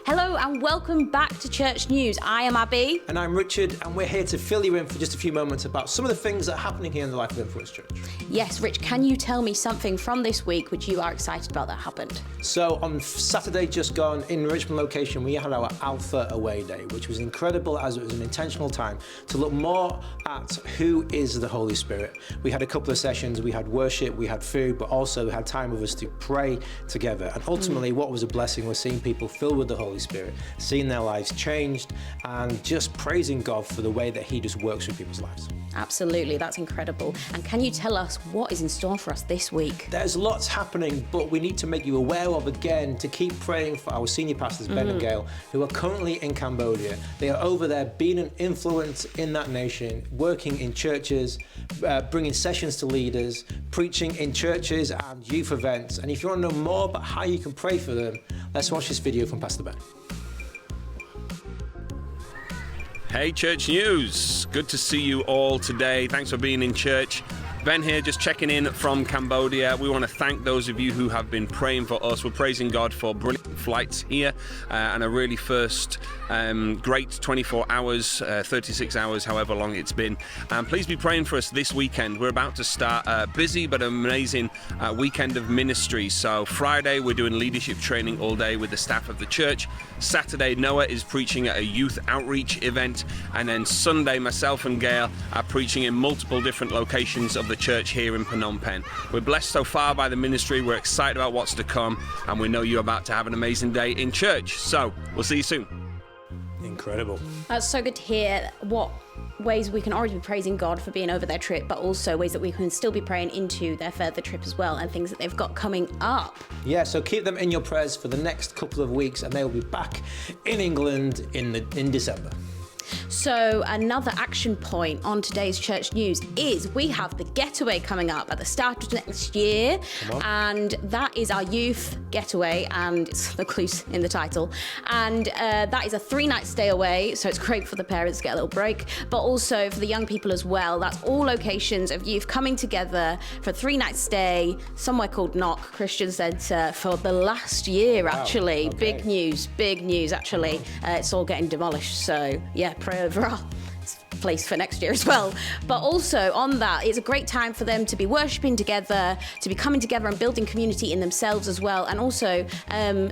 Hello and welcome back to Church News. I am Abby. And I'm Richard, and we're here to fill you in for just a few moments about some of the things that are happening here in the Life of Influence Church. Yes, Rich, can you tell me something from this week which you are excited about that happened? So on Saturday just gone, in Richmond location, we had our Alpha Away Day, which was incredible as it was an intentional time to look more at who is the Holy Spirit. We had a couple of sessions, we had worship, we had food, but also we had time with us to pray together. And ultimately what was a blessing was seeing people filled with the Holy Spirit, seeing their lives changed, and just praising God for the way that He just works with people's lives. Absolutely, that's incredible. And can you tell us what is in store for us this week? There's lots happening, but we need to make you aware of, again, to keep praying for our senior pastors, Ben and Gail, who are currently in Cambodia. They are over there being an influence in that nation, working in churches, bringing sessions to leaders, preaching in churches and youth events. And if you want to know more about how you can pray for them, let's watch this video from Pastor Ben. Hey Church News, good to see you all today. Thanks for being in church. Ben here, just checking in from Cambodia. We want to thank those of you who have been praying for us. We're praising God for brilliant flights here and a really first great 24 hours, 36 hours, however long it's been. And please be praying for us this weekend. We're about to start a busy but amazing weekend of ministry. So Friday, we're doing leadership training all day with the staff of the church. Saturday, Noah is preaching at a youth outreach event. And then Sunday, myself and Gail are preaching in multiple different locations of the church here in Phnom Penh. We're blessed so far by the ministry. We're excited about what's to come, and we know you're about to have an amazing day in church. So we'll see you soon. Incredible. That's so good to hear what ways we can already be praising God for being over their trip, but also ways that we can still be praying into their further trip as well, and things that they've got coming up. Yeah, so keep them in your prayers for the next couple of weeks, and they will be back in England in December. So another action point on today's Church News is we have the getaway coming up at the start of next year, and that is our youth getaway, and it's the clues in the title, and that is a 3-night stay away, so it's great for the parents to get a little break, but also for the young people as well. That's all locations of youth coming together for a 3-night stay somewhere called Knock Christian Centre for the last year. Actually. Okay. Big news actually. It's all getting demolished, so yeah, pray over our place for next year as well. But also on that, it's a great time for them to be worshipping together, to be coming together and building community in themselves as well, and also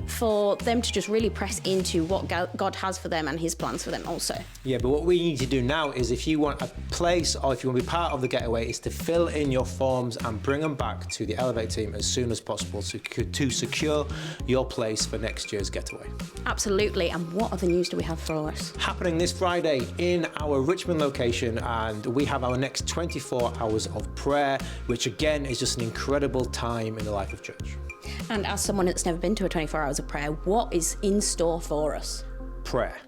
for them to just really press into what God has for them and His plans for them also. Yeah, but what we need to do now is, if you want a place or if you want to be part of the getaway, is to fill in your forms and bring them back to the Elevate team as soon as possible to secure your place for next year's getaway. Absolutely. And what other news do we have for us? Happening this Friday in our Richmond location, and we have our next 24 hours of prayer, which again is just an incredible time in the life of church. And as someone that's never been to a 24 hours of prayer, what is in store for us? Prayer.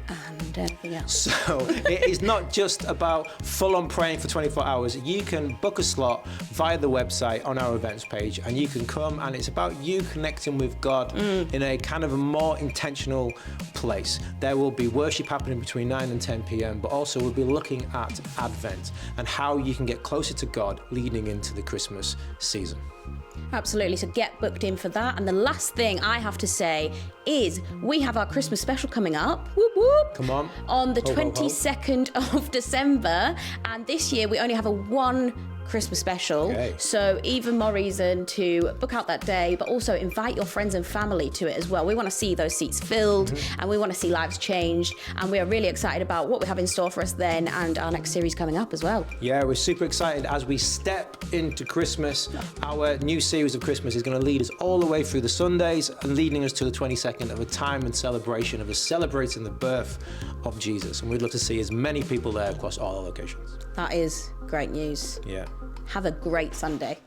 And everything else. So it is not just about full-on praying for 24 hours. You can book a slot via the website on our events page, and you can come, and it's about you connecting with God in a kind of a more intentional place. There will be worship happening between 9 and 10 p.m, but also we'll be looking at Advent and how you can get closer to God leading into the Christmas season. Absolutely, so get booked in for that. And the last thing I have to say is we have our Christmas special coming up. Whoop, whoop. Come on. The 22nd of December. And this year we only have a one Christmas special. Okay. So even more reason to book out that day, but also invite your friends and family to it as well. We want to see those seats filled and we want to see lives changed. And we are really excited about what we have in store for us then and our next series coming up as well. Yeah, we're super excited as we step into Christmas. Our new series of Christmas is going to lead us all the way through the Sundays and leading us to the 22nd of a time and celebration of us celebrating the birth of Jesus. And we'd love to see as many people there across all our locations. That is great news. Yeah. Have a great Sunday.